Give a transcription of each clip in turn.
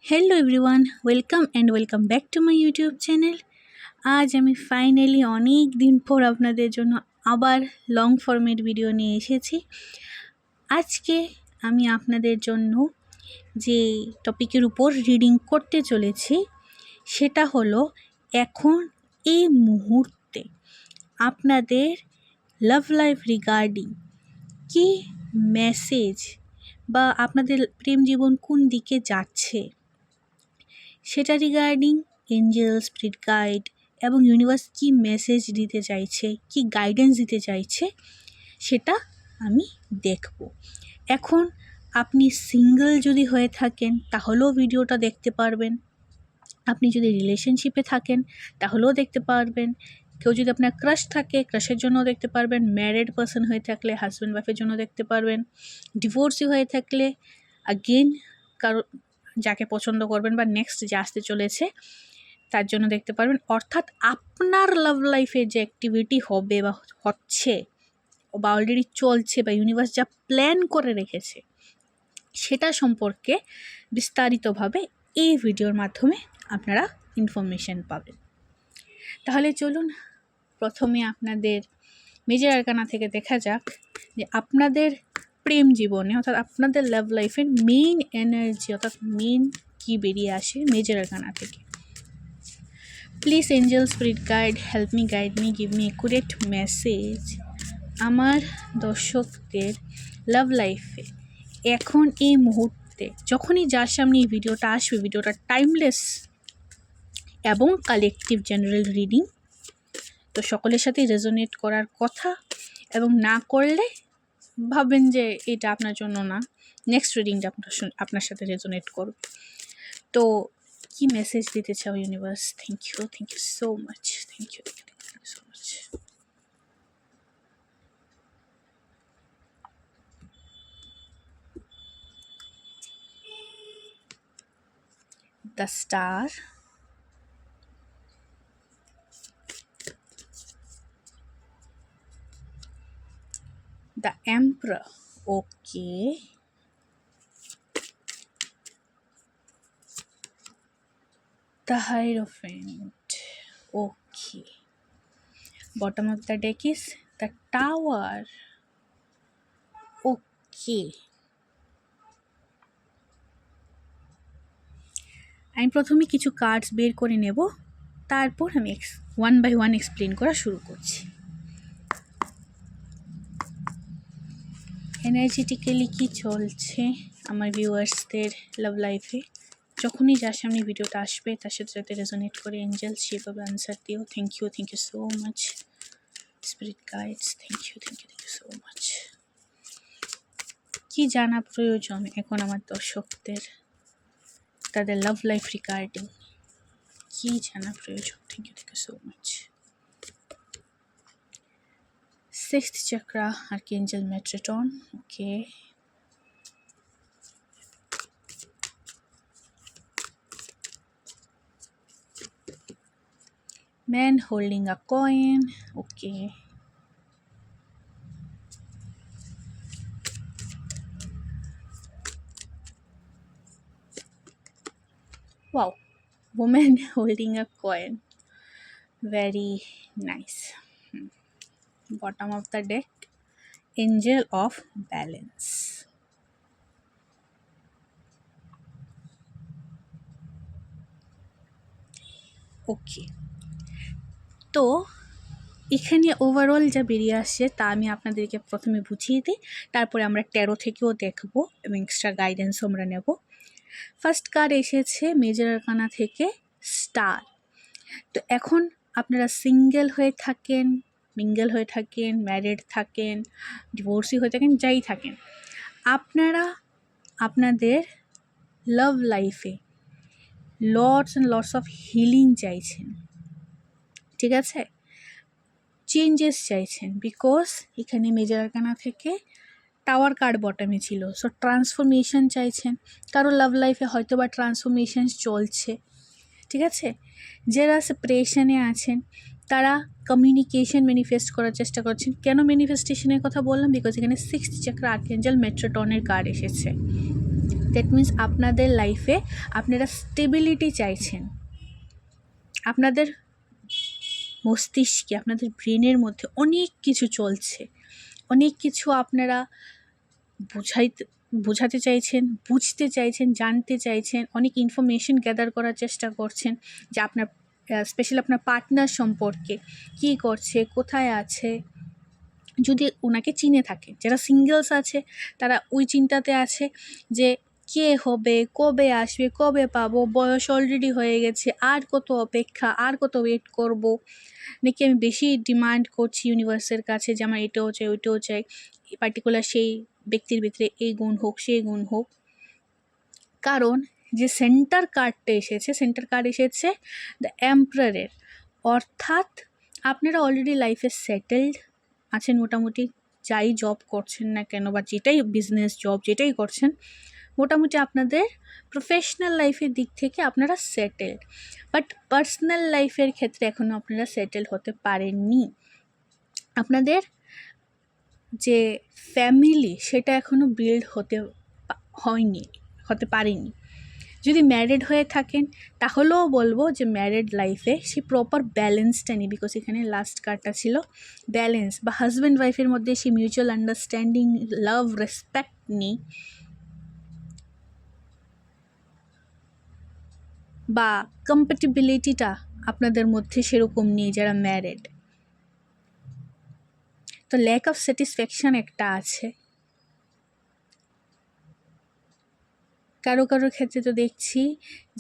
Hello everyone, welcome back to my YouTube channel. আজ আমি finally অনেক দিন পর আপনাদের জন্য আবার লং ফর্মেট ভিডিও নিয়ে এসেছি। আজকে আমি আপনাদের জন্য যে টপিকের উপর রিডিং করতে চলেছি সেটা হলো এখন এই মুহূর্তে আপনাদের লাভ লাইফ রিগার্ডিং কি মেসেজ বা আপনাদের প্রেম জীবন কোন দিকে যাচ্ছে সেটা রিগার্ডিং এঞ্জেল, স্পিরিট গাইড এবং ইউনিভার্স কী মেসেজ দিতে চাইছে, কি গাইডেন্স দিতে চাইছে সেটা আমি দেখব। এখন আপনি সিঙ্গেল যদি হয়ে থাকেন তাহলেও ভিডিওটা দেখতে পারবেন, আপনি যদি রিলেশনশিপে থাকেন তাহলেও দেখতে পারবেন, কেউ যদি আপনার ক্রাশ থাকে ক্রাশের জন্য দেখতে পারবেন, ম্যারিড পারসন হয়ে থাকলে হাজব্যান্ড ওয়াইফের জন্য দেখতে পারবেন, ডিভোর্সি হয়ে থাকলে আগেন কারো যাকে পছন্দ করবেন বা নেক্সট যে আসতে চলেছে তার জন্য দেখতে পারবেন। অর্থাৎ আপনার লাভ লাইফে যে অ্যাক্টিভিটি হবে বা হচ্ছে বা অলরেডি চলছে বা ইউনিভার্স যা প্ল্যান করে রেখেছে সেটা সম্পর্কে বিস্তারিতভাবে এই ভিডিওর মাধ্যমে আপনারা ইনফরমেশন পাবেন। তাহলে চলুন প্রথমে আপনাদের মেজর আরকানা থেকে দেখা যাক যে আপনাদের প্রেম জীবনে অর্থাৎ আপনাদের লাভ লাইফের মেইন এনার্জি অর্থাৎ মেইন কি বেরিয়ে আসে মেজর আরকানা থেকে। Please angel, spirit guide, help me, guide me, give me accurate message. আমার দর্শকদের লাভ লাইফে এখন এই মুহূর্তে যখনই যার সামনে এই ভিডিওটা আসবে, ভিডিওটা টাইমলেস এবং কালেকটিভ জেনারেল রিডিং, তো সকলের সাথে রেজোনেট করার কথা এবং না করলে ভাববেন যে এটা আপনার জন্য না, নেক্সট রিডিংটা আপনার সাথে রেজোনেট করবে। তো কি মেসেজ দিতে চাও universe? Thank you so much, thank you so much. The star, the emperor, okay, the hierophant, okay, bottom of the deck is the tower, okay. আমি প্রথমে কিছু কার্ডস বের করে নেব, তারপর আমি ওয়ান বাই ওয়ান এক্সপ্লেন করা শুরু করছি। এনার্জেটিক্যালি কি চলছে আমার ভিউয়ার্সদের লাভ লাইফে, যখনই যার সামনে ভিডিওটা আসবে তার সাথে যাতে রেজোনেট করে এঞ্জেল সেভাবে আনসার দিও। Thank you so much. Spirit guides, thank you so much. কি জানা প্রয়োজন এখন আমার দর্শকদের তাদের লাভ লাইফ রিগার্ডিং, কি জানা প্রয়োজন? Thank you so much. Sixth chakra, archangel Metatron, okay. Man holding a coin, okay. Wow, woman holding a coin, very nice. Bottom of the deck, angel of balance, okay. তো এখানে overall যা বেরিয়ে আসছে তা আমি আপনাদেরকে প্রথমে বুঝিয়ে দিই, তারপরে আমরা ট্যারো থেকেও দেখব এবং এক্সট্রা গাইডেন্সও আমরা নেব। ফার্স্ট কার্ড এসেছে মেজর আরকানা থেকে স্টার। তো এখন আপনারা সিঙ্গেল হয়ে থাকেন, মিঙ্গেল হয়ে থাকেন, ম্যারিড থাকেন, ডিভোর্সি হয়ে থাকেন, যাই থাকেন, আপনারা আপনাদের লাভ লাইফে lots and lots of healing চাইছেন, ঠিক আছে, চেঞ্জেস চাইছেন। বিকজ এখানে মেজর আরকানা থেকে টাওয়ার কার্ড বটমে ছিল, সো ট্রান্সফরমেশন চাইছেন। কারো লাভ লাইফে হয়তো বা ট্রান্সফরমেশন চলছে, ঠিক আছে। যারা সেপারেশনে আছেন তারা কমিউনিকেশন ম্যানিফেস্ট করার চেষ্টা করছেন। কেন ম্যানিফেস্টেশনের কথা বললাম? বিকজ এখানে সিক্সথ চক্র আর্কএঞ্জেল মেট্রোটনের কার্ড এসেছে। দ্যাট মিন্স আপনাদের লাইফে আপনারা স্টেবিলিটি চাইছেন। আপনাদের মস্তিষ্কে, আপনাদের ব্রেনের মধ্যে অনেক কিছু চলছে, অনেক কিছু আপনারা বোঝাতে চাইছেন, বুঝতে চাইছেন, জানতে চাইছেন, অনেক ইনফরমেশন গ্যাদার করার চেষ্টা করছেন যে আপনার স্পেশালি আপনার পার্টনার সম্পর্কে, কী করছে, কোথায় আছে, যদি ওনাকে চিনে থাকে। যারা সিঙ্গেলস আছে তারা ওই চিন্তাতে আছে যে কে হবে, কবে আসবে, কবে পাবো, বয়স অলরেডি হয়ে গেছে, আর কত অপেক্ষা, আর কত ওয়েট করব, নাকি আমি বেশি ডিমান্ড করছি ইউনিভার্সের কাছে যে আমার এটাও চাই, ওইটাও চাই, পার্টিকুলার সেই ব্যক্তির ভিতরে এই গুণ হোক, সেই গুণ হোক। কারণ যে সেন্টার কার্ডটা এসেছে, সেন্টার কার্ড এসেছে দ্য এম্পারারের, অর্থাৎ আপনারা অলরেডি লাইফে সেটেলড আছেন মোটামুটি, যাই জব করছেন না কেন বা যেটাই বিজনেস, জব যেটাই করছেন, মোটামুটি আপনাদের প্রফেশনাল লাইফের দিক থেকে আপনারা সেটেলড, বাট পার্সোনাল লাইফের ক্ষেত্রে এখনও আপনারা সেটেল হতে পারেননি। আপনাদের যে ফ্যামিলি সেটা এখনও বিল্ড হতে পারেনি। যদি ম্যারিড হয়ে থাকেন তাহলেও বলবো যে ম্যারিড লাইফে সে প্রপার ব্যালেন্সটা নেই, বিকজ এখানে লাস্ট কার্ডটা ছিল ব্যালেন্স, বা হাজব্যান্ড ওয়াইফের মধ্যে সে মিউচুয়াল আন্ডারস্ট্যান্ডিং, লাভ, রেসপেক্ট নেই, বা কম্প্যাটিবিলিটিটা আপনাদের মধ্যে সেরকম নেই যারা ম্যারিড। তো ল্যাক অফ স্যাটিসফ্যাকশান একটা আছে। কারো ক্ষেত্রে তো দেখছি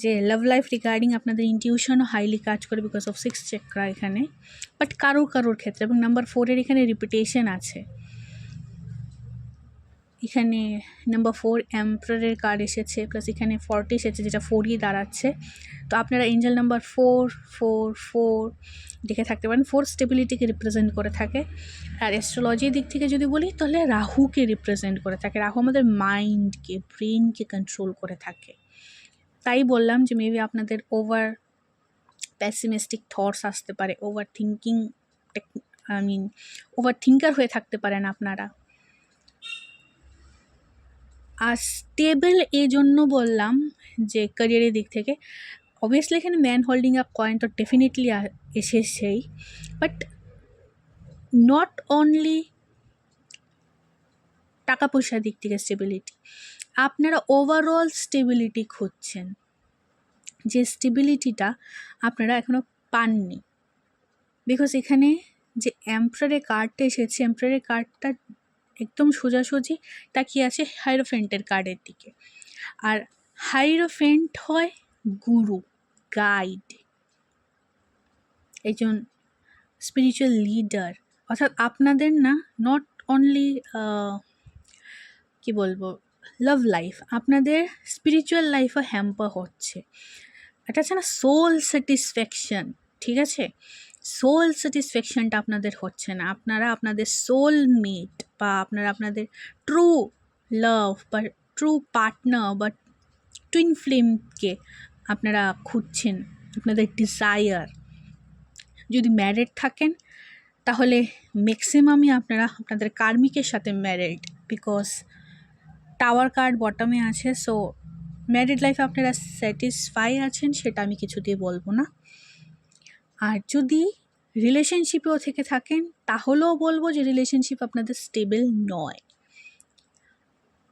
যে লাভ লাইফ রিগার্ডিং আপনাদের ইনটিউশনও হাইলি কাজ করে বিকজ অফ 6 চক্রা এখানে, বাট কারোর ক্ষেত্রে, এবং নাম্বার 4-এর এখানে রিপিটেশন আছে। এখানে নাম্বার 4 এম্পারারের কার্ড এসেছে, প্লাস এখানে 40 এসেছে, যেটা 4ই দাঁড়াচ্ছে। তো আপনারা এঞ্জেল নাম্বার 4 দেখে থাকতে পারেন। 4 স্টেবিলিটিকে রিপ্রেজেন্ট করে থাকে। আর অ্যাস্ট্রোলজির দিক থেকে যদি বলি তাহলে রাহুকে রিপ্রেজেন্ট করে থাকে। রাহু আমাদের মাইন্ডকে, ব্রেনকে কন্ট্রোল করে থাকে। তাই বললাম যে মেবি আপনাদের ওভার প্যাসিমিস্টিক থটস আসতে পারে, ওভার থিঙ্কার হয়ে থাকতে পারেন আপনারা। আর স্টেবল এই জন্য বললাম যে ক্যারিয়ারের দিক থেকে, অবভিয়াসলি এখানে ম্যান হোল্ডিং আপ কয়েন তো ডেফিনেটলি এসেছেই, বাট নট অনলি টাকা পয়সার দিক থেকে স্টেবিলিটি, আপনারা ওভারঅল স্টেবিলিটি খুঁজছেন, যে স্টেবিলিটিটা আপনারা এখনও পাননি। বিকজ এখানে যে এম্পারারের কার্ডটা এসেছে, এম্পারারের কার্ডটা একদম সোজাসুজি তাকিয়ে আছে হাইরোফেন্টের কার্ডের দিকে। আর হাইরোফেন্ট হয় গুরু, গাইড, একজন স্পিরিচুয়াল লিডার। অর্থাৎ আপনাদের না নট অনলি কি বলবো লাভ লাইফ, আপনাদের স্পিরিচুয়াল লাইফও হ্যাম্পার হচ্ছে। এটা আছে না সোল স্যাটিসফ্যাকশন, ঠিক আছে, সোল স্যাটিসফ্যাকশনটা আপনাদের হচ্ছে না। আপনারা আপনাদের সোলমেট বা আপনারা আপনাদের ট্রু লাভ বা ট্রু পার্টনার বা টুইন ফ্লেমকে আপনারা খুঁজছেন, আপনাদের ডিজায়ার। যদি ম্যারিড থাকেন তাহলে ম্যাক্সিমামই আপনারা আপনাদের কার্মিকের সাথে ম্যারিড, বিকজ টাওয়ার কার্ড বটমে আছে। সো ম্যারিড লাইফে আপনারা স্যাটিসফাই আছেন, সেটা আমি কিছু দিয়ে বলবো না। আর যদি রিলেশনশিপেও থেকে থাকেন তাহলেও বলবো যে রিলেশনশিপ আপনাদের স্টেবল নয়।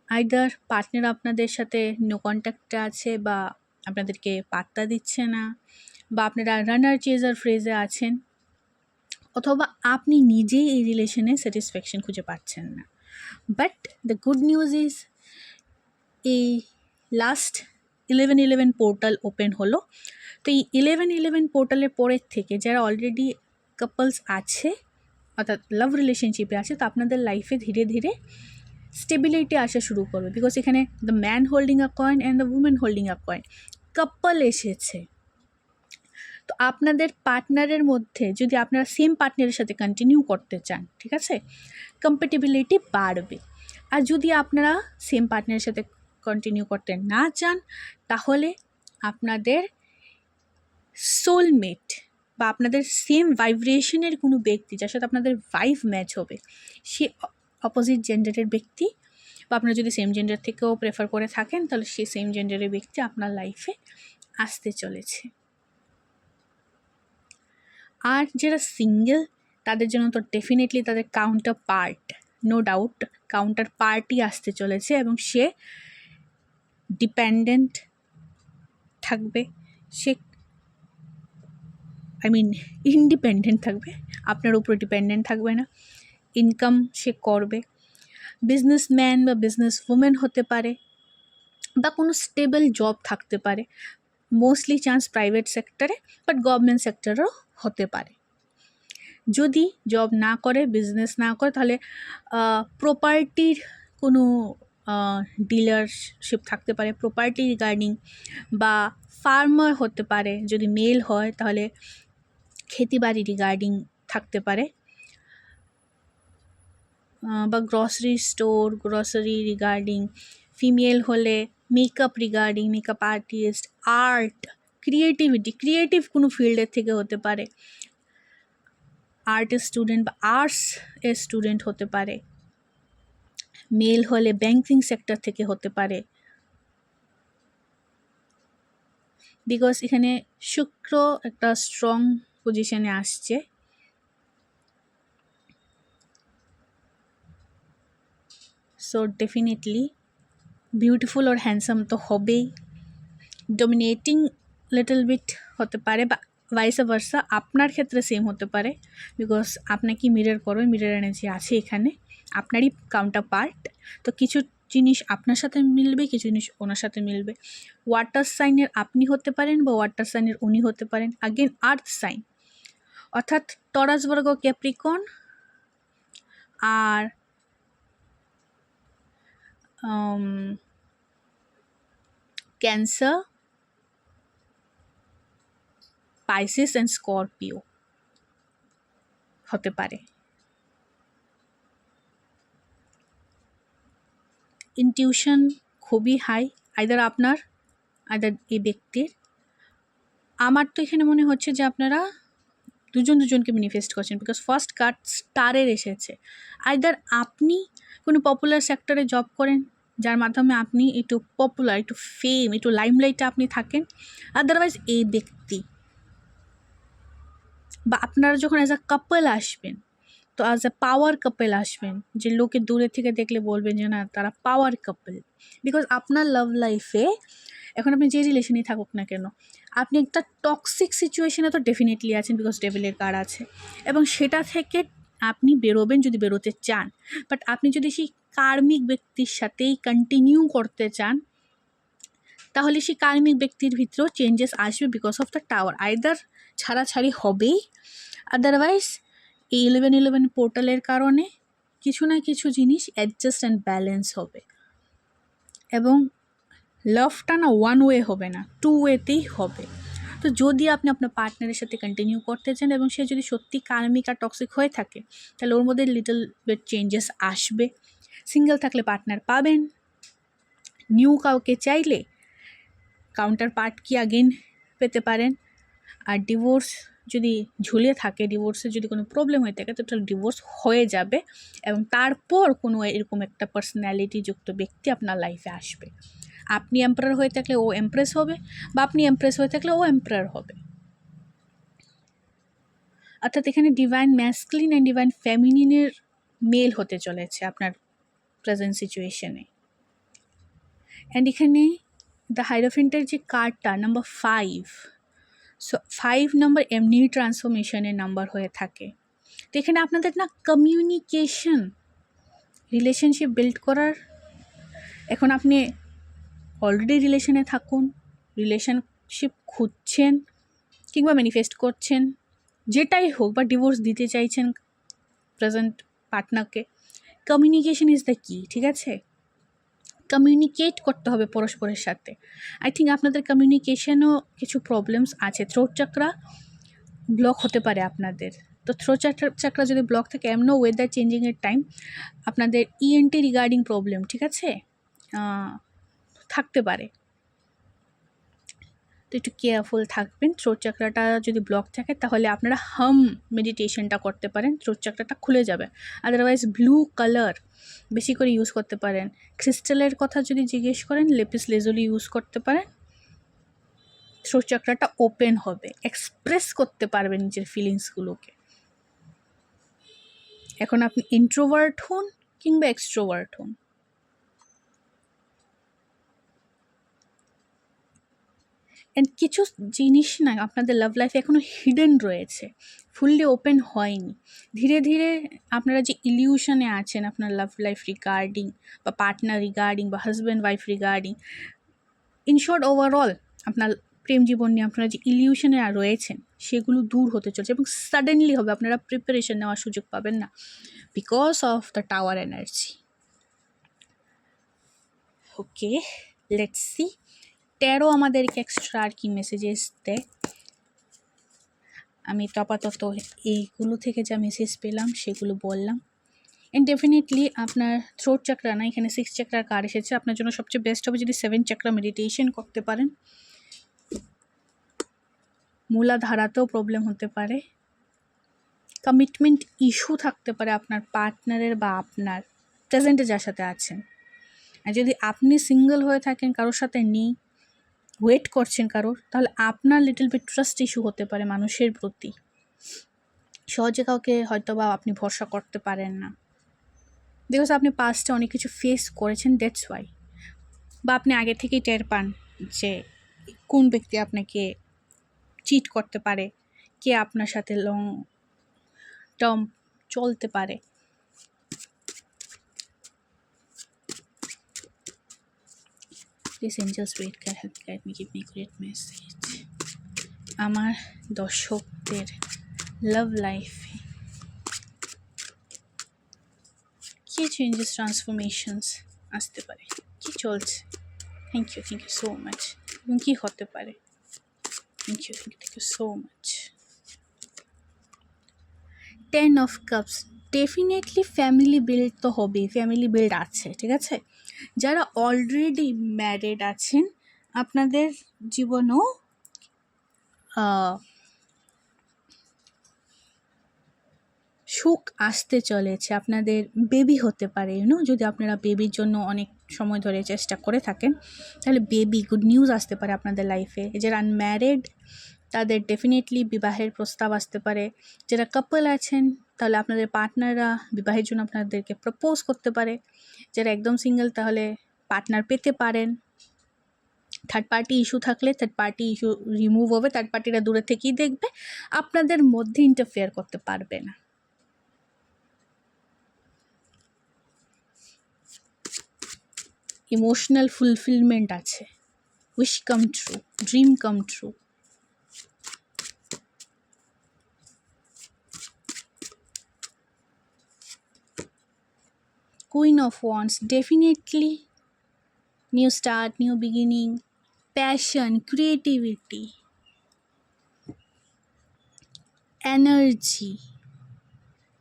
আইদার পার্টনার আপনাদের সাথে নো কন্ট্যাক্টে আছে, বা আপনাদেরকে পাত্তা দিচ্ছে না, বা আপনারা রানার চেজার ফ্রেজে আছেন, অথবা আপনি নিজেই এই রিলেশনে স্যাটিসফ্যাকশন খুঁজে পাচ্ছেন না। But the good news is এই লাস্ট 11/11 পোর্টাল ওপেন হলো। তো এই 11/11 পোর্টালের পরের থেকে যারা অলরেডি কাপলস আছে, অর্থাৎ লাভ রিলেশনশিপে আছে, তো আপনাদের লাইফে ধীরে ধীরে স্টেবিলিটি আসা শুরু করবে। বিকজ এখানে the man holding a coin and the women holding a coin, couple এসেছে। তো আপনাদের পার্টনারের মধ্যে যদি আপনারা সেম পার্টনারের সাথে কন্টিনিউ করতে চান, ঠিক আছে, কম্প্যাটিবিলিটি বাড়বে। আর যদি আপনারা সেম পার্টনারের সাথে কন্টিনিউ করতে না চান, তাহলে আপনাদের সোলমেট বা আপনাদের সেম ভাইব্রেশনের কোনো ব্যক্তি যার সাথে আপনাদের ভাইভ ম্যাচ হবে, সে অপোজিট জেন্ডারের ব্যক্তি বা আপনারা যদি সেম জেন্ডার থেকেও প্রেফার করে থাকেন তাহলে সেই সেম জেন্ডারের ব্যক্তি আপনার লাইফে আসতে চলেছে। আর যারা সিঙ্গেল তাদের জন্য তো ডেফিনেটলি তাদের কাউন্টার পার্ট, নো ডাউট কাউন্টার পার্টই আসতে চলেছে, এবং সে ডিপেন্ডেন্ট থাকবে, সে ইন্ডিপেন্ডেন্ট থাকবে, আপনার উপর ডিপেন্ডেন্ট থাকবে না, ইনকাম সে করবে, বিজনেসম্যান বা বিজনেস ওম্যান হতে পারে, বা কোনো স্টেবল জব থাকতে পারে, মোস্টলি চান্স প্রাইভেট সেক্টরে, বাট গভর্নমেন্ট সেক্টরেও হতে পারে। যদি জব না করে, বিজনেস না করে, তাহলে প্রপার্টির কোনো ডিলারশিপ থাকতে পারে, প্রপার্টি রিগার্ডিং, বা ফার্মার হতে পারে, যদি মেল হয় তাহলে খেতিবাড়ি রিগার্ডিং থাকতে পারে, বা grocery store, grocery regarding, female হলে makeup regarding, makeup artist, art, creative কোনো ফিল্ডের থেকে হতে পারে, আর্টের স্টুডেন্ট বা আর্টস এর স্টুডেন্ট হতে পারে, মেল হলে ব্যাংকিং সেক্টর থেকে হতে পারে, বিকজ এখানে শুক্র একটা স্ট্রং পজিশনে আসছে। সো ডেফিনেটলি বিউটিফুল আর হ্যান্ডসাম তো হবেই, ডমিনেটিং লিটল বিট হতে পারে, বা ভাইসা ভার্সা আপনার ক্ষেত্রে সেম হতে পারে, বিকজ আপনাকে মিরর করবে, মিরর এনার্জি আছে এখানে, আপনারই কাউন্টার পার্ট, তো কিছু জিনিস আপনার সাথে মিলবে, কিছু জিনিস ওনার সাথে মিলবে। ওয়াটার সাইনের আপনি হতে পারেন বা ওয়াটার সাইনের উনি হতে পারেন, আগেন আর্থ সাইন অর্থাৎ টরাস, ভার্গ, ক্যাপ্রিকন আর ক্যান্সার, পাইসিস অ্যান্ড স্করপিও হতে পারে। ইনটিউশন খুবই হাই, আইদার আপনার আইদার এই ব্যক্তির। আমার তো এখানে মনে হচ্ছে যে আপনারা দুজনকে ম্যানিফেস্ট করছেন, বিকজ ফার্স্ট কার্ড স্টারের এসেছে। আইদার আপনি কোনো পপুলার সেক্টরে জব করেন যার মাধ্যমে আপনি একটু পপুলার, একটু ফেম, একটু লাইমলাইটে আপনি থাকেন, আদারওয়াইজ এই ব্যক্তি, বা আপনারা যখন অ্যাজ আ কাপল আসবেন তো অ্যাজ আ পাওয়ার কাপল আসবেন, যে লোকে দূরে থেকে দেখলে বলবেন যে না তারা পাওয়ার কাপল, বিকজ আপনার লাভ লাইফে এখন আপনি যে রিলেশনেই থাকুক না কেন, আপনি একটা টক্সিক সিচুয়েশনে তো ডেফিনেটলি আছেন, বিকজ ডেভিলের কার্ড আছে, এবং সেটা থেকে আপনি বেরোবেন যদি বেরোতে চান। বাট আপনি যদি সেই কার্মিক ব্যক্তির সাথেই কন্টিনিউ করতে চান তাহলে সেই কার্মিক ব্যক্তির ভিতরেও চেঞ্জেস আসবে, because of the tower, either ছাড়াছাড়ি হবেই, আদারওয়াইজ এই 11-11 পোর্টালের কারণে কিছু না কিছু জিনিস অ্যাডজাস্ট অ্যান্ড ব্যালেন্স হবে, এবং লাভটা না ওয়ান ওয়ে হবে না, টু ওয়েতেই হবে। তো যদি আপনি আপনার পার্টনারের সাথে কন্টিনিউ করতে চান এবং সে যদি সত্যি কার্মিক আর টক্সিক হয়ে থাকে তাহলে ওর মধ্যে লিটল বিট চেঞ্জেস আসবে। সিঙ্গেল থাকলে পার্টনার পাবেন, নিউ কাউকে চাইলে কাউন্টার পার্ট কি আগেন পেতে পারেন, আর ডিভোর্স যদি ঝুলে থাকে, ডিভোর্সের যদি কোনো প্রবলেম হয়ে থাকে তো তাহলে ডিভোর্স হয়ে যাবে, এবং তারপর কোনো এরকম একটা পার্সোনালিটিযুক্ত ব্যক্তি আপনার লাইফে আসবে। আপনি এম্পারার হয়ে থাকলে ও এমপ্রেস হবে, বা আপনি এমপ্রেস হয়ে থাকলে ও এম্পারার হবে। অর্থাৎ এখানে ডিভাইন ম্যাসকুলিন অ্যান্ড ডিভাইন ফেমিনিনের মেল হতে চলেছে আপনার প্রেজেন্ট সিচুয়েশনে। অ্যান্ড এখানে দ্য হাইরোফেন্টের যে কার্ডটা নাম্বার 5, সো 5 নাম্বার এমনি ট্রান্সফরমেশনের নাম্বার হয়ে থাকে। তো এখানে আপনাদের না কমিউনিকেশন, রিলেশনশিপ বিল্ড করার, এখন আপনি অলরেডি রিলেশনে থাকুন, রিলেশনশিপ খুঁজছেন কিংবা ম্যানিফেস্ট করছেন, যেটাই হোক, বা ডিভোর্স দিতে চাইছেন প্রেজেন্ট পার্টনারকে, কমিউনিকেশন ইজ দ্য কি, ঠিক আছে? কমিউনিকেট করতে হবে পরস্পরের সাথে। আই থিঙ্ক আপনাদের কমিউনিকেশনও কিছু প্রবলেমস আছে, থ্রোট চাকরা ব্লক হতে পারে আপনাদের। তো থ্রোট চাকরা যদি ব্লক থাকে, এমনও ওয়েদার চেঞ্জিংয়ের টাইম আপনাদের ইএনটি রিগার্ডিং প্রবলেম, ঠিক আছে, থাকতে পারে। তো একটু কেয়ারফুল থাকবেন। থ্রোট চাকরাটা যদি ব্লক থাকে তাহলে আপনারা মেডিটেশনটা করতে পারেন, থ্রোট চাকরাটা খুলে যাবে। আদারওয়াইজ ব্লু কালার বেশি করে ইউজ করতে পারেন। ক্রিস্টালের কথা যদি জিজ্ঞেস করেন, লেপিস লেজুলি ইউজ করতে পারেন। থ্রোট চাকরাটা ওপেন হবে, এক্সপ্রেস করতে পারবেন নিজের ফিলিংসগুলোকে। এখন আপনি ইন্ট্রোভার্ট হন কিংবা এক্সট্রোভার্ট হন, অ্যান্ড কিছু জিনিস না আপনাদের লাভ লাইফে এখনও হিডেন রয়েছে, ফুললি ওপেন হয়নি। ধীরে ধীরে আপনারা যে ইলিউশনে আছেন আপনার লাভ লাইফ রিগার্ডিং বা পার্টনার রিগার্ডিং বা husband wife regarding, in short overall আপনার প্রেম জীবন নিয়ে আপনারা যে ইলিউশনে রয়েছেন সেগুলো দূর হতে চলছে এবং সাডেনলি হবে, আপনারা প্রিপারেশন নেওয়ার সুযোগ পাবেন না because of the tower energy. Okay, let's see taro আমাদেরকে এক্সট্রা আর কি মেসেজেস দেয়। আমি তো আপাতত এইগুলো থেকে যা মেসেজ পেলাম সেগুলো বললাম। অ্যান্ড ডেফিনেটলি আপনার থ্রোট চাকরা না, এখানে 6 চাকরার কার্ড এসেছে। আপনার জন্য সবচেয়ে বেস্ট হবে যদি 7 চাকরা মেডিটেশন করতে পারেন। মূলাধারাতেও প্রবলেম হতে পারে, কমিটমেন্ট ইস্যু থাকতে পারে আপনার পার্টনারের বা আপনার প্রেজেন্টে যার সাথে আছেন। আর যদি আপনি সিঙ্গেল হয়ে থাকেন, কারোর সাথে নেই, ওয়েট করছেন কারোর, তাহলে আপনার লিটল বিট ট্রাস্ট ইস্যু হতে পারে মানুষের প্রতি। সহজে কাউকে হয়তো বা আপনি ভরসা করতে পারেন না, বিকজ আপনি পাস্টে অনেক কিছু ফেস করেছেন, দ্যাটস ওয়াই। বা আপনি আগে থেকেই টের পান যে কোন ব্যক্তি আপনাকে চিট করতে পারে, কে আপনার সাথে লং টার্ম চলতে পারে। Please angel spirit guide help guide me, give me great message. আমার দর্শকদের লাভ লাইফে কি চেঞ্জেস ট্রান্সফরমেশনস আসতে পারে, কি চলছে? Thank you so much. এবং কী হতে পারে? Thank you so much. 10 of cups, definitely family build তো হবেই, ফ্যামিলি বিল্ড আছে, ঠিক আছে। যারা অলরেডি ম্যারিড আছেন আপনাদের জীবনেও সুখ আসতে চলেছে, আপনাদের বেবি হতে পারে। যদি আপনারা বেবির জন্য অনেক সময় ধরে চেষ্টা করে থাকেন তাহলে বেবি গুড নিউজ আসতে পারে আপনাদের লাইফে। যারা আনম্যারিড তাদের ডেফিনেটলি বিবাহের প্রস্তাব আসতে পারে। যারা কাপল আছেন তাহলে আপনাদের পার্টনাররা বিবাহের জন্য আপনাদেরকে প্রপোজ করতে পারে। যারা একদম সিঙ্গেল তাহলে পার্টনার পেতে পারেন। থার্ড পার্টি ইস্যু থাকলে থার্ড পার্টি ইস্যু রিমুভ হবে, থার্ড পার্টিরা দূরে থেকেই দেখবে, আপনাদের মধ্যে ইন্টারফেয়ার করতে পারবে না। ইমোশনাল ফুলফিলমেন্ট আছে, wish come true, dream come true. Queen of Wands, definitely new start, new beginning, passion, creativity, energy.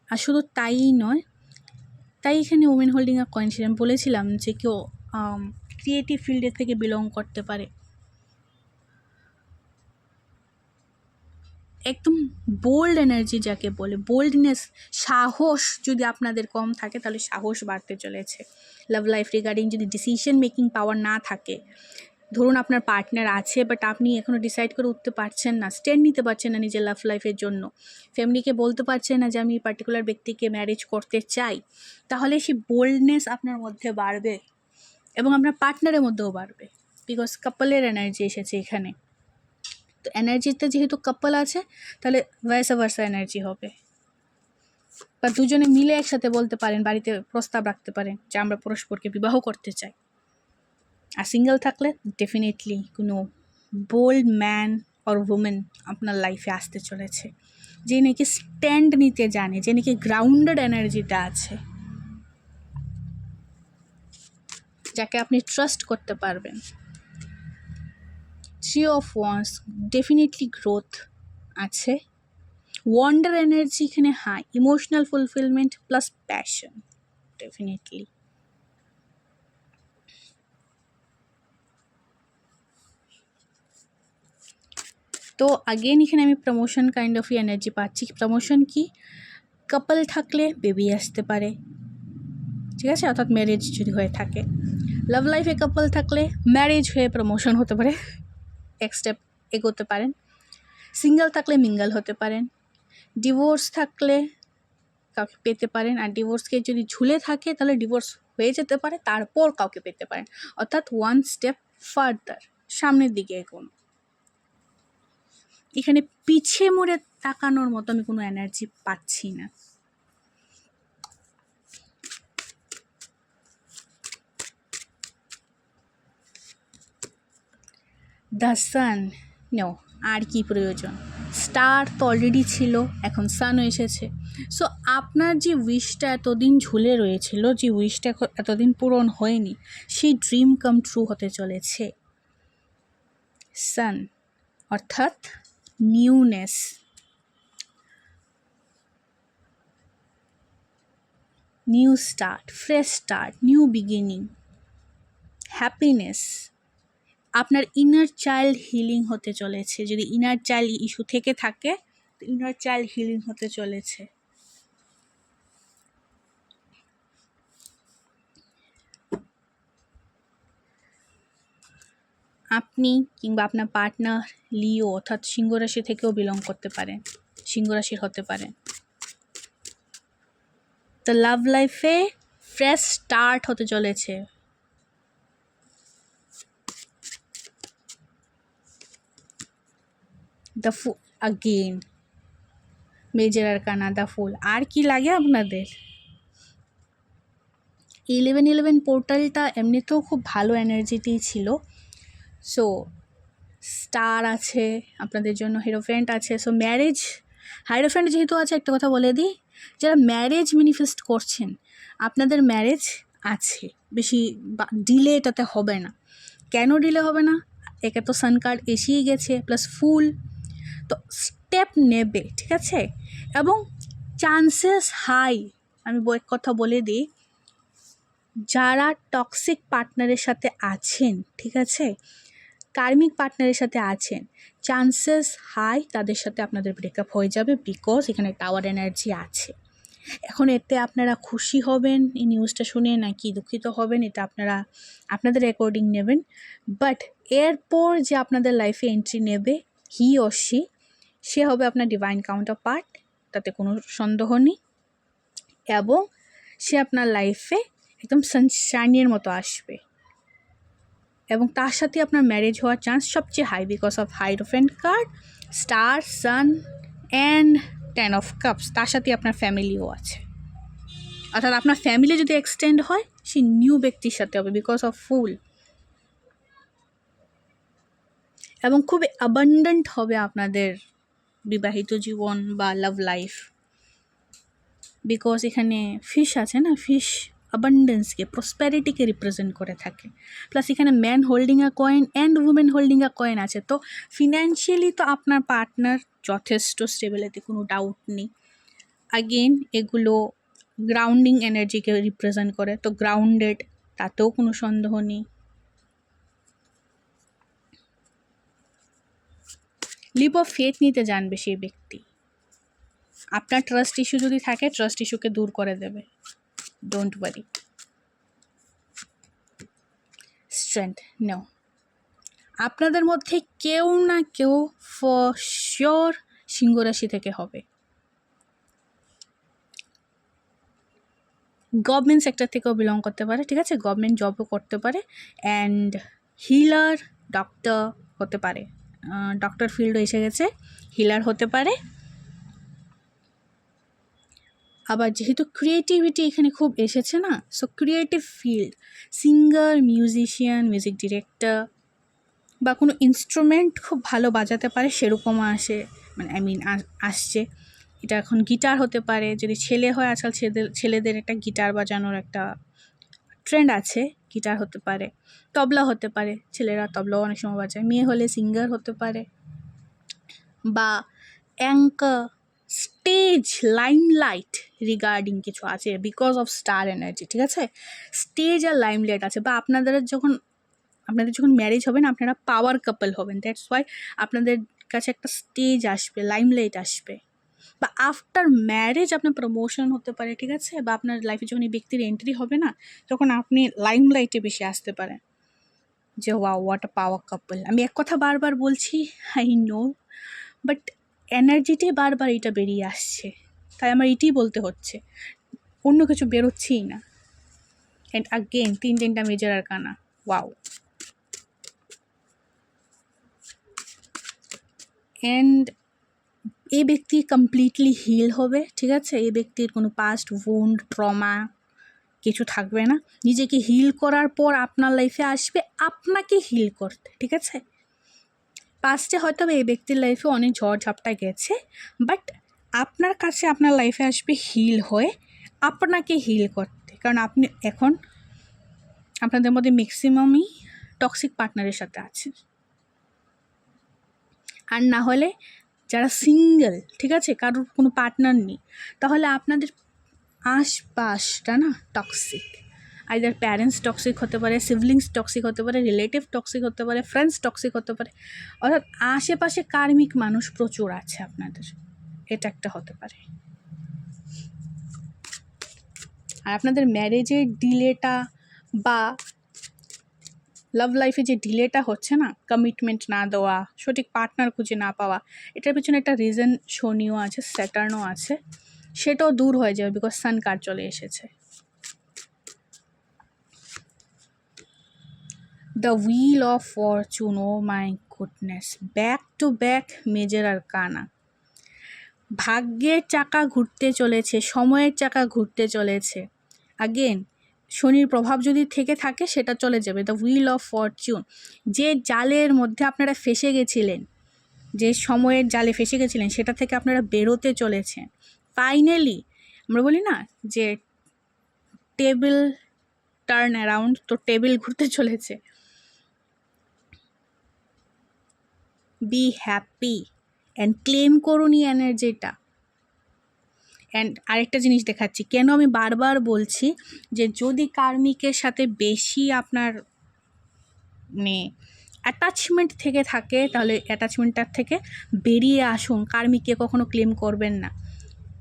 আর শুধু তাই নয়, তাই এখানে ওমেন হোল্ডিং আ কয়েন ছিলাম, বলেছিলাম যে কেউ ক্রিয়েটিভ ফিল্ডের থেকে বিলং করতে পারে। একদম বোল্ড এনার্জি যাকে বলে, বোল্ডনেস, সাহস যদি আপনাদের কম থাকে তাহলে সাহস বাড়তে চলেছে। লাভ লাইফ রিগার্ডিং যদি ডিসিশন মেকিং পাওয়ার না থাকে, ধরুন আপনার পার্টনার আছে বাট আপনি এখনও ডিসাইড করে উঠতে পারছেন না, স্ট্যান্ড নিতে পারছেন না নিজের লাভ লাইফের জন্য, ফ্যামিলিকে বলতে পারছেন না যে আমি পার্টিকুলার ব্যক্তিকে ম্যারেজ করতে চাই, তাহলে সেই বোল্ডনেস আপনার মধ্যে বাড়বে এবং আপনার পার্টনারের মধ্যেও বাড়বে, বিকজ কাপলের এনার্জি এসেছে এখানে। তো এনার্জিতে যেহেতু কাপল আছে তাহলে ভাইসা ভার্সা এনার্জি হবে, বা দুজনে মিলে একসাথে বলতে পারেন, বাড়িতে প্রস্তাব রাখতে পারেন যে আমরা পরস্পরকে বিবাহ করতে চাই। আর সিঙ্গেল থাকলে ডেফিনেটলি কোনো বোল্ড ম্যান অর উমেন আপনার লাইফে আসতে চলেছে, যে নাকি স্ট্যান্ড নিতে জানে, যে নাকি গ্রাউন্ডেড এনার্জিটা আছে, যাকে আপনি ট্রাস্ট করতে পারবেন। Three of wands, definitely growth আছে, ওয়ান্ডার এনার্জি এখানে high, emotional fulfilment plus passion, definitely. তো আগেন এখানে আমি প্রমোশন কাইন্ড অফ এনার্জি পাচ্ছি। প্রমোশন কি, কাপল থাকলে বেবি আসতে পারে, ঠিক আছে, অর্থাৎ ম্যারেজ যদি হয়ে থাকে। লাভ লাইফে কাপল থাকলে ম্যারেজ হয়ে প্রমোশন হতে পারে, এক স্টেপ এগোতে পারেন। সিঙ্গেল থাকলে মিঙ্গল হতে পারেন। ডিভোর্স থাকলে কাউকে পেতে পারেন, আর ডিভোর্সকে যদি ঝুলে থাকে তাহলে ডিভোর্স হয়ে যেতে পারে, তারপর কাউকে পেতে পারেন, অর্থাৎ ওয়ান স্টেপ ফার্দার, সামনের দিকে এগোন। এখানে পিছিয়ে মুড়ে তাকানোর মতো আমি কোনো এনার্জি পাচ্ছি না। দ্য সান, নো, আর কি প্রয়োজন? স্টার তো অলরেডি ছিল, এখন সানও এসেছে। সো আপনার যে উইশটা এতদিন ঝুলে রয়েছিল, যে উইশটা এতদিন পূরণ হয়নি, সেই ড্রিম কাম ট্রু হতে চলেছে। সান অর্থাৎ newness, new start, fresh start, new beginning, happiness. আপনার ইনার চাইল্ড হিলিং হতে চলেছে। যদি ইনার চাইল্ড ইস্যু থেকে থাকে, তো ইনার চাইল্ড হিলিং হতে চলেছে। আপনি কিংবা আপনার পার্টনার লিও অর্থাৎ সিংহ রাশি থেকেও বিলং করতে পারেন, সিংহ রাশির হতে পারেন। তো লাভ লাইফে ফ্রেশ স্টার্ট হতে চলেছে। The Fool again, major arcana the Fool. আর কি লাগে আপনাদের? 1111 পোর্টালটা এমনিতেও খুব ভালো এনার্জিতেই ছিল। সো স্টার আছে আপনাদের জন্য, হিরোফ্যান্ট আছে। সো ম্যারেজ, হাইরোফ্যান্ট যেহেতু আছে, একটা কথা বলে দিই, যারা ম্যারেজ ম্যানিফেস্ট করছেন, আপনাদের ম্যারেজ আছে, বেশি ডিলে এটাতে হবে না। কেন ডিলে হবে না? একে তো সান কার্ড এসেই গেছে, প্লাস ফুল, তো স্টেপ নেবে, ঠিক আছে। এবং চান্সেস হাই, আমি এক কথা বলে দিই, যারা টক্সিক পার্টনারের সাথে আছেন, ঠিক আছে, কার্মিক পার্টনারের সাথে আছেন, চান্সেস হাই তাদের সাথে আপনাদের ব্রেকআপ হয়ে যাবে, বিকজ এখানে টাওয়ার এনার্জি আছে। এখন এতে আপনারা খুশি হবেন এই নিউজটা শুনে, নাকি দুঃখিত হবেন, এটা আপনারা আপনাদের অ্যাকর্ডিং নেবেন। বাট এরপর যে আপনাদের লাইফে এন্ট্রি নেবে হি ও সে হবে আপনার ডিভাইন কাউন্টার পার্ট, তাতে কোনো সন্দেহ নেই। এবং সে আপনার লাইফে একদম সানশাইনের মতো আসবে, এবং তার সাথে আপনার ম্যারেজ হওয়ার চান্স সবচেয়ে high, because of Hierophant card, star, sun and 10 of cups. তার সাথে আপনার ফ্যামিলিও আছে, অর্থাৎ আপনার ফ্যামিলি যদি এক্সটেন্ড হয়, সে নিউ ব্যক্তির সাথে হবে, বিকজ অফ ফুল। এবং খুব অ্যাবান্ডেন্ট হবে আপনাদের বিবাহিত জীবন বা লাভ লাইফ, বিকজ এখানে ফিশ আছে না, ফিশ অ্যাবান্ডেন্সকে, প্রসপ্যারিটিকে রিপ্রেজেন্ট করে থাকে। প্লাস এখানে man holding a coin and women holding a coin আছে। তো ফিনান্সিয়ালি তো আপনার পার্টনার যথেষ্ট স্টেবল, এতে কোনো ডাউট নেই। আগেন এগুলো গ্রাউন্ডিং এনার্জিকে রিপ্রেজেন্ট করে, তো গ্রাউন্ডেড, তাতেও কোনো সন্দেহ নেই। লিপ অফ ফেথ নিতে জানবে সেই ব্যক্তি। আপনার ট্রাস্ট ইস্যু যদি থাকে, ট্রাস্ট ইস্যুকে দূর করে দেবে, ডোন্ট ওয়ারি। স্ট্রেংথ, নো, আপনাদের মধ্যে কেউ না কেউ ফর শিওর সিংহ রাশি থেকে হবে। গভর্নমেন্ট সেক্টর থেকেও বিলং করতে পারে, ঠিক আছে, গভর্নমেন্ট জবও করতে পারে, অ্যান্ড হিলার, ডক্টর হতে পারে, ডক্টর ফিল্ডও এসে গেছে, হিলার হতে পারে। আবার যেহেতু ক্রিয়েটিভিটি এখানে খুব এসেছে না, so creative field, singer, musician, music director, বা কোনো ইনস্ট্রুমেন্ট খুব ভালো বাজাতে পারে সেরকমও আসে, মানে আসছে। এটা এখন গিটার হতে পারে, যদি ছেলে হয়, আজকাল ছেলেদের একটা গিটার বাজানোর একটা ট্রেন্ড আছে, গিটার হতে পারে, তবলা হতে পারে, ছেলেরা তবলাও অনেক সময় বাজায়, মেয়ে হলে সিঙ্গার হতে পারে, বা অ্যাঙ্কার, স্টেজ, লাইমলাইট রিগার্ডিং কিছু আছে, বিকজ অফ স্টার এনার্জি, ঠিক আছে, স্টেজ আর লাইমলাইট আছে। বা আপনাদের যখন আপনাদের যখন ম্যারেজ হবে না, আপনারা পাওয়ার কাপল হবেন। দ্যাটস ওয়াই আপনাদের কাছে একটা স্টেজ আসবে, লাইমলাইট আসবে, বা আফটার ম্যারেজ আপনার প্রমোশন হতে পারে, ঠিক আছে, বা আপনার লাইফে যখন এই ব্যক্তির এন্ট্রি হবে না, তখন আপনি লাইমলাইটে বেশি আসতে পারেন যে ওয়াও হোয়াট আ পাওয়ার কাপল। আমি এক কথা বারবার বলছি, আই নো, বাট এনার্জিটাই বারবার এটা বেরিয়ে আসছে, তাই আমার এটাই বলতে হচ্ছে, অন্য কিছু বেরোচ্ছেই না। অ্যান্ড আগেন তিনটা মেজর আরকানা, ওয়াও। অ্যান্ড এই ব্যক্তি কমপ্লিটলি হিল হবে, ঠিক আছে, এই ব্যক্তির কোনো পাস্ট ওউন্ড ট্রমা কিছু থাকবে না। নিজেকে হিল করার পর আপনার লাইফে আসবে আপনাকে হিল করতে, ঠিক আছে। পাস্টে হয়তো এই ব্যক্তির লাইফে অনেক ঝড় ঝাপটা গেছে, বাট আপনার কাছে আপনার লাইফে আসবে হিল হয়ে আপনাকে হিল করতে, কারণ আপনি এখন আপনাদের মধ্যে ম্যাক্সিমামই টক্সিক পার্টনারের সাথে আছেন। আর না হলে যারা সিঙ্গেল, ঠিক আছে, কারোর কোনো পার্টনার নেই, তাহলে আপনাদের আশপাশটা না টক্সিক। আইদার প্যারেন্টস টক্সিক হতে পারে, সিবলিংস টক্সিক হতে পারে, রিলেটিভ টক্সিক হতে পারে, ফ্রেন্ডস টক্সিক হতে পারে, অর্থাৎ আশেপাশে কার্মিক মানুষ প্রচুর আছে আপনাদের, এটা একটা হতে পারে। আর আপনাদের ম্যারেজের ডিলেটা বা লাভ লাইফে যে ডিলেটা হচ্ছে না, কমিটমেন্ট না দেওয়া, সঠিক পার্টনার খুঁজে না পাওয়া, এটার পিছনে একটা রিজন শনিও আছে, স্যাটার্নও আছে, সেটাও দূর হয়ে যাবে বিকজ সান কার্ড চলে এসেছে। The wheel of fortune, oh my goodness, back to back major arcana. ভাগ্যের চাকা ঘুরতে চলেছে, সময়ের চাকা ঘুরতে চলেছে। আগেন শনির প্রভাব যদি থেকে থাকে সেটা চলে যাবে। দ্য হুইল অফ ফরচুন, যে জালের মধ্যে আপনারা ফেসে গেছিলেন, যে সময়ের জালে ফেসে গেছিলেন, সেটা থেকে আপনারা বেরোতে চলেছেন ফাইনালি। আমরা বলি না যে টেবিল টার্ন অ্যারাউন্ড, তো টেবিল ঘুরতে চলেছে। বি হ্যাপি অ্যান্ড ক্লেম করুন এই এনার্জিটা। অ্যান্ড আরেকটা জিনিস দেখাচ্ছি, কেন আমি বারবার বলছি যে যদি কার্মিকের সাথে বেশি আপনার অ্যাটাচমেন্ট থেকে থাকে, তাহলে অ্যাটাচমেন্টটার থেকে বেরিয়ে আসুন, কার্মিককে কখনো ক্লেম করবেন না,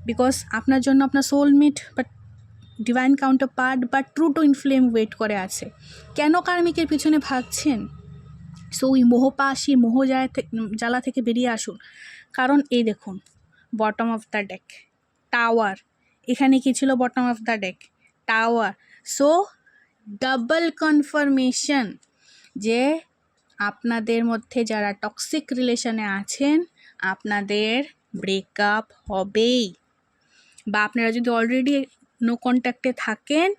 বিকজ আপনার জন্য আপনার সোলমেট বা ডিভাইন কাউন্টার পার্ট বা ট্রু টু ইনফ্লেম ওয়েট করে আছে। কেন কার্মিকের পিছনে ভাগছেন? সো ওই মোহপাশি জ্বালা থেকে বেরিয়ে আসুন। কারণ এই দেখুন, bottom of the deck, tower, এখানে কি ছিল? Bottom of the deck, tower. So double confirmation যে আপনাদের মধ্যে যারা টক্সিক রিলেশনে আছেন আপনাদের ব্রেকআপ হবেই, বা আপনারা যদি অলরেডি নো কন্ট্যাক্টে থাকেন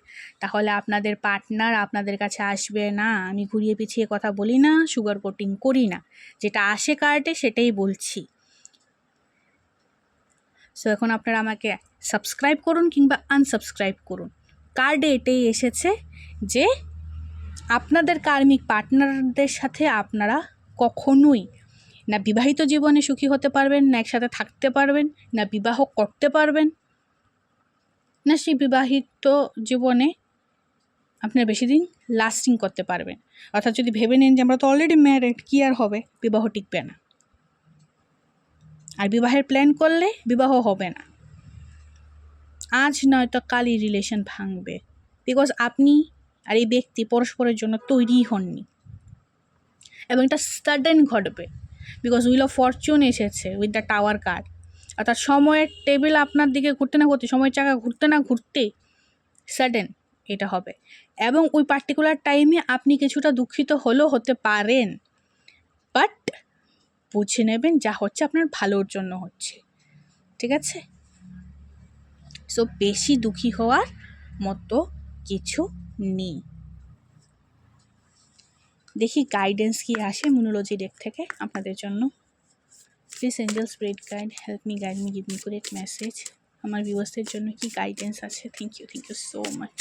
তাহলে আপনাদের পার্টনার আপনাদের কাছে আসবে না। আমি ঘুরিয়ে পিছিয়ে কথা বলি না, সুগার কোটিং করি না, যেটা আসে কার্ডে সেটাই বলছি। সো এখন আপনারা আমাকে সাবস্ক্রাইব করুন কিংবা আনসাবস্ক্রাইব করুন, কার্ডে এটাই এসেছে যে আপনাদের কার্মিক পার্টনারদের সাথে আপনারা কখনোই না বিবাহিত জীবনে সুখী হতে পারবেন, না একসাথে থাকতে পারবেন, না বিবাহ করতে পারবেন, না সেই বিবাহিত জীবনে আপনারা বেশি দিন লাস্টিং করতে পারবেন। অর্থাৎ যদি ভেবে নেন যে আমরা তো অলরেডি ম্যারেড, কী আর হবে, বিবাহ টিকবে না। আর বিবাহের প্ল্যান করলে বিবাহ হবে না, আজ নয়তো কালই রিলেশন ভাঙবে, বিকজ আপনি আর এই ব্যক্তি পরস্পরের জন্য তৈরি হননি, এবং এটা সাডেন ঘটবে বিকজ হুইল অফ ফরচুন এসেছে উইথ দ্য টাওয়ার কার্ড। অর্থাৎ সময়ের টেবিল আপনার দিকে ঘুরতে না ঘুরতে, সময়ের চাকা ঘুরতে না ঘুরতে সাডেন এটা হবে, এবং ওই পার্টিকুলার টাইমে আপনি কিছুটা দুঃখিত হলেও হতে পারেন, বাট বুঝে নেবেন যা হচ্ছে আপনার ভালোর জন্য হচ্ছে, ঠিক আছে। সো বেশি দুঃখী হওয়ার মতো কিছু নেই। দেখি গাইডেন্স কি আসে মুনোলজি ডেক থেকে আপনাদের জন্য। Please angel spirit guide help me, guide me, give me great message. আমার ভিউয়ার্সদের জন্য কি গাইডেন্স আছে? Thank you so much.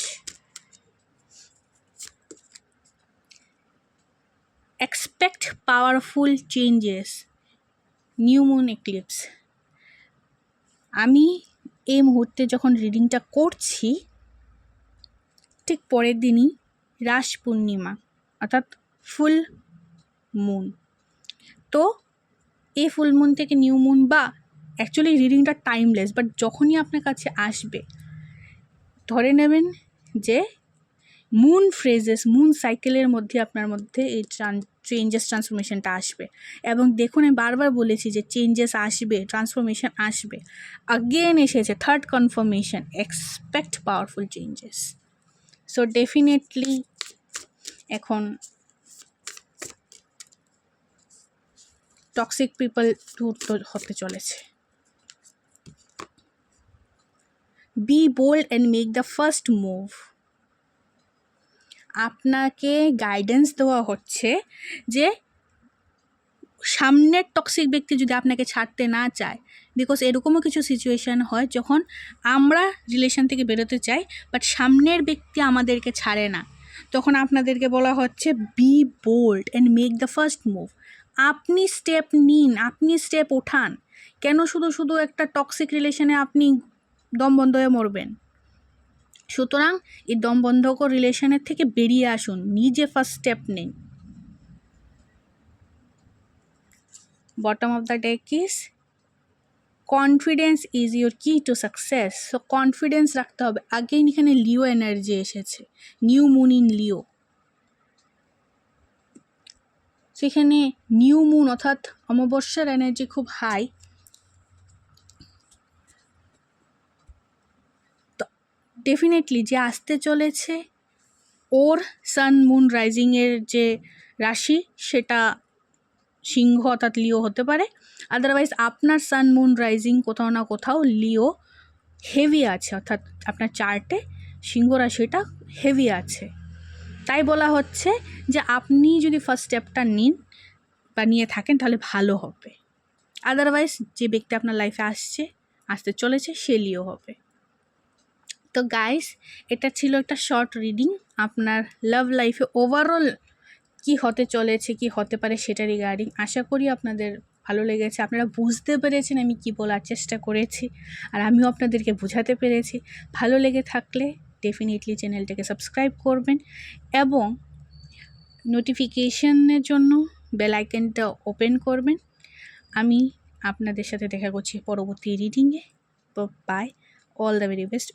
Expect powerful changes, new moon eclipse. আমি এই মুহূর্তে যখন রিডিংটা করছি ঠিক পরের দিনই রাস পূর্ণিমা, অর্থাৎ ফুল মুন। তো এই ফুল মুন থেকে নিউ মুন বা অ্যাকচুয়ালি রিডিংটা টাইমলেস, বাট যখনই আপনার কাছে আসবে ধরে নেবেন যে মুন ফ্রেজেস, মুন সাইকেলের মধ্যে আপনার মধ্যে এই চেঞ্জেস ট্রান্সফরমেশনটা আসবে। এবং দেখুন আমি বারবার বলেছি যে চেঞ্জেস আসবে, ট্রান্সফরমেশন আসবে। আগেন এসেছে third confirmation, expect powerful changes. So definitely এখন টক্সিক পিপল দূর হতে চলেছে। Be bold and make the first move. আপনাকে গাইডেন্স দেওয়া হচ্ছে যে সামনের টক্সিক ব্যক্তি যদি আপনাকে ছাড়তে না চায়, বিকজ এরকমও কিছু সিচুয়েশান হয় যখন আমরা রিলেশন থেকে বেরোতে চাই বাট সামনের ব্যক্তি আমাদেরকে ছাড়ে না, তখন আপনাদেরকে বলা হচ্ছে be bold and make the first move. আপনি স্টেপ নিন, আপনি স্টেপ ওঠান। কেন শুধু শুধু একটা টক্সিক রিলেশনে আপনি দম বন্ধ হয়ে মরবেন? সুতরাং এই দম বন্ধকর রিলেশনের থেকে বেরিয়ে আসুন, নিজে ফার্স্ট স্টেপ নিন। Bottom of the deck is confidence is your কি টু সাকসেস। সো কনফিডেন্স রাখতে হবে। আগেই এখানে লিও এনার্জি এসেছে, নিউ মুন ইন লিও। সেখানে নিউ মুন অর্থাৎ অমাবস্যার এনার্জি খুব হাই। তো ডেফিনেটলি যে আসতে চলেছে ওর সান মুন রাইজিংয়ের যে রাশি সেটা সিংহ অর্থাৎ লিও হতে পারে। আদারওয়াইজ আপনার সান মুন রাইজিং কোথাও না কোথাও লিও হেভি আছে, অর্থাৎ আপনার চার্টে সিংহ রাশিটা হেভি আছে। তাই বলা হচ্ছে যে আপনি যদি ফার্স্ট স্টেপটা নিন বা নিয়ে থাকেন তাহলে ভালো হবে। আদারওয়াইজ যে ব্যক্তি আপনার লাইফে আসতে চলেছে সে লিও হবে। তো গাইস, এটা ছিল একটা শর্ট রিডিং আপনার লাভ লাইফে ওভারঅল কি হতে চলেছে, কি হতে পারে সেটা রিগার্ডিং। আশা করি আপনাদের ভালো লেগেছে, আপনারা বুঝতে পেরেছেন আমি কি বলার চেষ্টা করেছি, আর আমিও আপনাদেরকে বোঝাতে পেরেছি। ভালো লেগে থাকলে ডেফিনেটলি চ্যানেলটাকে সাবস্ক্রাইব করবেন এবং নোটিফিকেশনের জন্য বেল আইকনটা ওপেন করবেন। আমি আপনাদের সাথে দেখা করছি পরবর্তী রিডিংয়ে। Bye, all the very best.